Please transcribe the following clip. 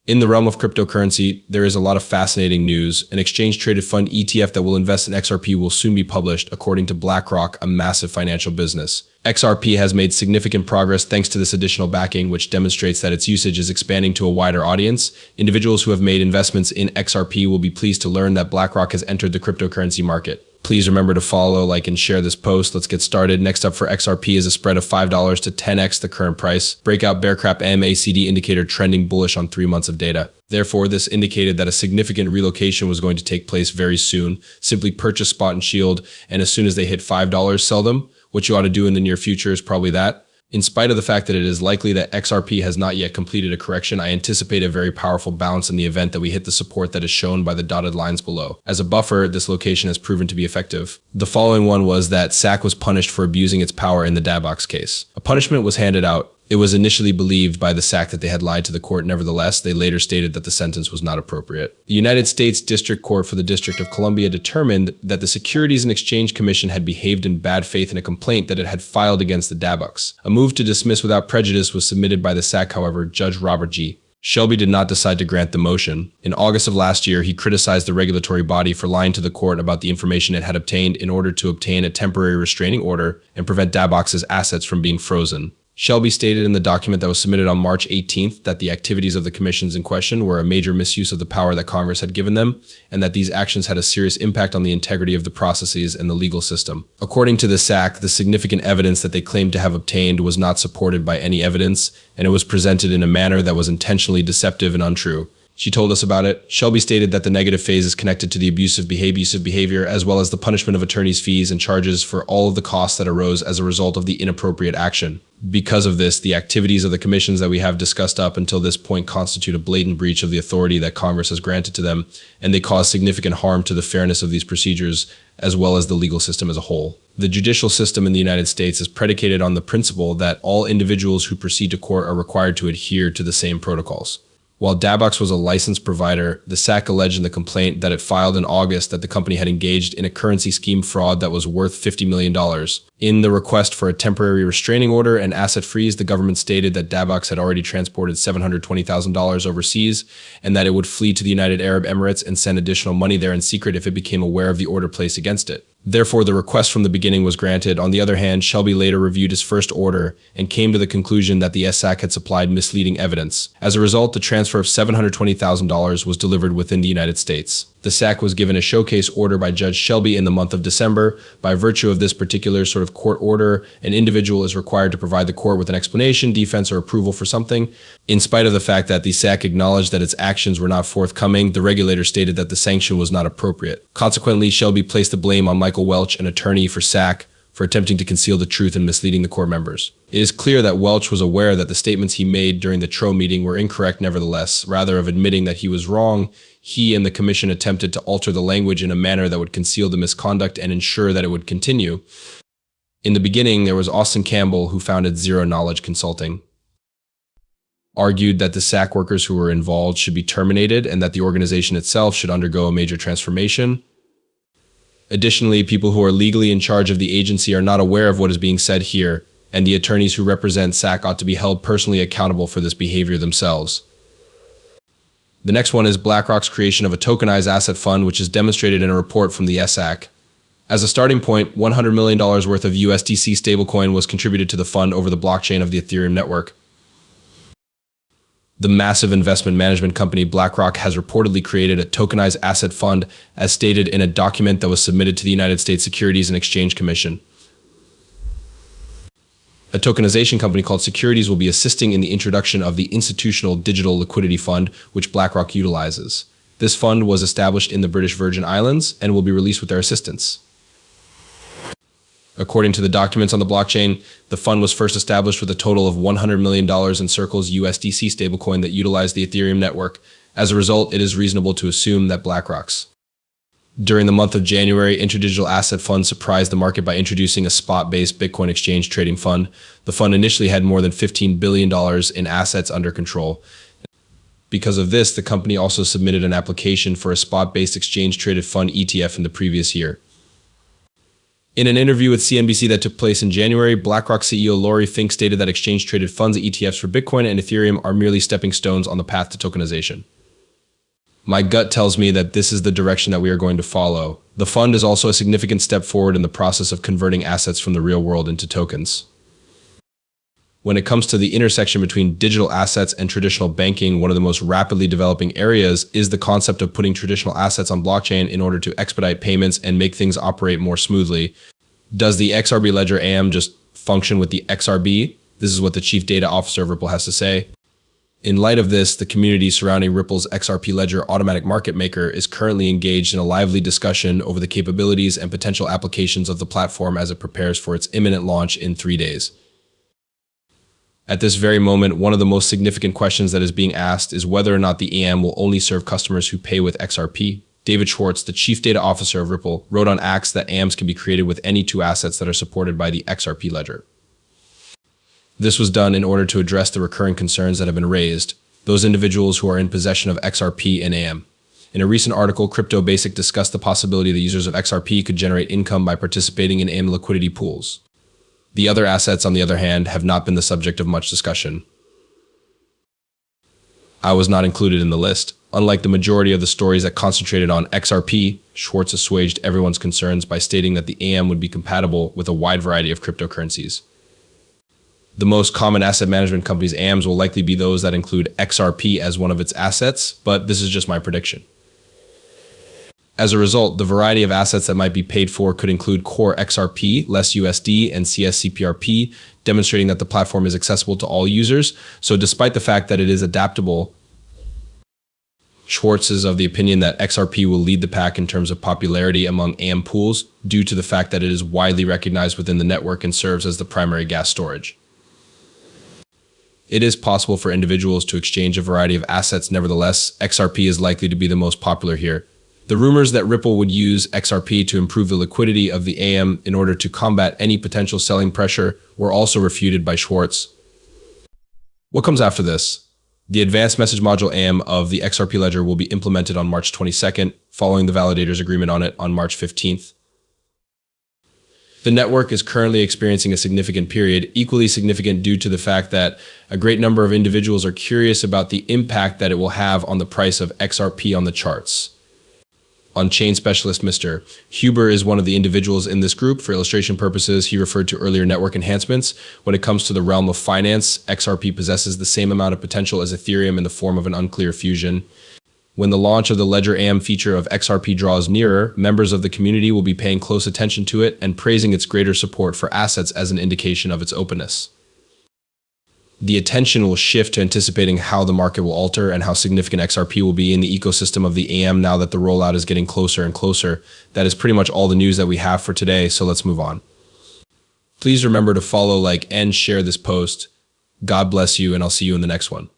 In the realm of cryptocurrency, there is a lot of fascinating news. An exchange-traded fund ETF that will invest in XRP will soon be published, according to Blackrock, a massive financial business. XRP has made significant progress thanks to this additional backing, which demonstrates that its usage is expanding to a wider audience. Individuals who have made investments in XRP will be pleased to learn that Blackrock has entered the cryptocurrency market. Please remember to follow, like, and share this post. Let's get started. Next up for XRP is a spread of $5 to 10x the current price. Breakout Bearcrap MACD indicator trending bullish on 3 months of data. Therefore, this indicated that a significant relocation was going to take place very soon. Simply purchase spot and shield, and as soon as they hit $5, sell them. What you ought to do in the near future is probably that. In spite of the fact that it is likely that XRP has not yet completed a correction, I anticipate a very powerful bounce in the event that we hit the support that is shown by the dotted lines below. As a buffer, this location has proven to be effective. The following one was that SAC was punished for abusing its power in the Dabox case. A punishment was handed out. It was initially believed by the SAC that they had lied to the court. Nevertheless, they later stated that the sentence was not appropriate. The United States District Court for the District of Columbia determined that the Securities and Exchange Commission had behaved in bad faith in a complaint that it had filed against the Dabox. A move to dismiss without prejudice was submitted by the SAC. However, Judge Robert G. Shelby did not decide to grant the motion. In August of last year, he criticized the regulatory body for lying to the court about the information it had obtained in order to obtain a temporary restraining order and prevent Dabox's assets from being frozen. Shelby stated in the document that was submitted on March 18th that the activities of the commissions in question were a major misuse of the power that Congress had given them, and that these actions had a serious impact on the integrity of the processes and the legal system. According to the SAC, the significant evidence that they claimed to have obtained was not supported by any evidence, and it was presented in a manner that was intentionally deceptive and untrue. She told us about it. Shelby stated that the negative phase is connected to the abusive behavior, as well as the punishment of attorney's fees and charges for all of the costs that arose as a result of the inappropriate action. Because of this, the activities of the commissions that we have discussed up until this point constitute a blatant breach of the authority that Congress has granted to them, and they cause significant harm to the fairness of these procedures, as well as the legal system as a whole. The judicial system in the United States is predicated on the principle that all individuals who proceed to court are required to adhere to the same protocols. While Dabox was a licensed provider, the SAC alleged in the complaint that it filed in August that the company had engaged in a currency scheme fraud that was worth $50 million. In the request for a temporary restraining order and asset freeze, the government stated that Dabox had already transported $720,000 overseas and that it would flee to the United Arab Emirates and send additional money there in secret if it became aware of the order placed against it. Therefore, the request from the beginning was granted. On the other hand, Shelby later reviewed his first order and came to the conclusion that the SAC had supplied misleading evidence. As a result, the transfer of $720,000 was delivered within the United States. The SAC was given a showcase order by Judge Shelby in the month of December. By virtue of this particular sort of court order, an individual is required to provide the court with an explanation, defense, or approval for something. In spite of the fact that the SAC acknowledged that its actions were not forthcoming, the regulator stated that the sanction was not appropriate. Consequently, Shelby placed the blame on Michael Welch, an attorney for SAC, for attempting to conceal the truth and misleading the court members. It is clear that Welch was aware that the statements he made during the TRO meeting were incorrect nevertheless. Rather of admitting that he was wrong, he and the commission attempted to alter the language in a manner that would conceal the misconduct and ensure that it would continue. In the beginning, there was Austin Campbell, who founded Zero Knowledge Consulting, argued that the SAC workers who were involved should be terminated and that the organization itself should undergo a major transformation. Additionally, people who are legally in charge of the agency are not aware of what is being said here, and the attorneys who represent SAC ought to be held personally accountable for this behavior themselves. The next one is Blackrock's creation of a tokenized asset fund, which is demonstrated in a report from the SAC. As a starting point, $100 million worth of USDC stablecoin was contributed to the fund over the blockchain of the Ethereum network. The massive investment management company Blackrock has reportedly created a tokenized asset fund, as stated in a document that was submitted to the United States Securities and Exchange Commission. A tokenization company called Securities will be assisting in the introduction of the institutional digital liquidity fund, which Blackrock utilizes. This fund was established in the British Virgin Islands and will be released with their assistance. According to the documents on the blockchain, the fund was first established with a total of $100 million in Circle's USDC stablecoin that utilized the Ethereum network. As a result, it is reasonable to assume that Blackrock's. During the month of January, InterDigital Asset Fund surprised the market by introducing a spot-based Bitcoin exchange trading fund. The fund initially had more than $15 billion in assets under control. Because of this, the company also submitted an application for a spot-based exchange-traded fund ETF in the previous year. In an interview with CNBC that took place in January, BlackRock CEO Xrp stated that exchange-traded funds ETFs for Bitcoin and Ethereum are merely stepping stones on the path to tokenization. My gut tells me that this is the direction that we are going to follow. The fund is also a significant step forward in the process of converting assets from the real world into tokens. When it comes to the intersection between digital assets and traditional banking, one of the most rapidly developing areas is the concept of putting traditional assets on blockchain in order to expedite payments and make things operate more smoothly. Does the XRP ledger AM just function with the XRB? This is what the chief data officer of Ripple has to say. In light of this, the community surrounding Ripple's XRP Ledger automatic market maker is currently engaged in a lively discussion over the capabilities and potential applications of the platform as it prepares for its imminent launch in 3 days. At this very moment, one of the most significant questions that is being asked is whether or not the AM will only serve customers who pay with XRP. David Schwartz, the chief data officer of Ripple, wrote on X that AMs can be created with any two assets that are supported by the XRP Ledger. This was done in order to address the recurring concerns that have been raised, those individuals who are in possession of XRP and AM. In a recent article, Crypto Basic discussed the possibility that users of XRP could generate income by participating in AM liquidity pools. The other assets, on the other hand, have not been the subject of much discussion. I was not included in the list. Unlike the majority of the stories that concentrated on XRP, Schwartz assuaged everyone's concerns by stating that the AM would be compatible with a wide variety of cryptocurrencies. The most common asset management companies' AMs will likely be those that include XRP as one of its assets, but this is just my prediction. As a result, the variety of assets that might be paid for could include core XRP, less USD, and CSCPRP, demonstrating that the platform is accessible to all users. So despite the fact that it is adaptable, Schwartz is of the opinion that XRP will lead the pack in terms of popularity among AM pools due to the fact that it is widely recognized within the network and serves as the primary gas storage. It is possible for individuals to exchange a variety of assets. Nevertheless, XRP is likely to be the most popular here. The rumors that Ripple would use XRP to improve the liquidity of the AM in order to combat any potential selling pressure were also refuted by Schwartz. What comes after this? The advanced message module AM of the XRP ledger will be implemented on March 22nd, following the validator's agreement on it on March 15th. The network is currently experiencing a significant period, equally significant due to the fact that a great number of individuals are curious about the impact that it will have on the price of XRP on the charts. On-chain specialist Mr. Huber is one of the individuals in this group. For illustration purposes, he referred to earlier network enhancements. When it comes to the realm of finance, XRP possesses the same amount of potential as Ethereum in the form of an unclear fusion. When the launch of the Ledger AM feature of XRP draws nearer, members of the community will be paying close attention to it and praising its greater support for assets as an indication of its openness. The attention will shift to anticipating how the market will alter and how significant XRP will be in the ecosystem of the AM now that the rollout is getting closer and closer. That is pretty much all the news that we have for today, so let's move on. Please remember to follow, like, and share this post. God bless you, and I'll see you in the next one.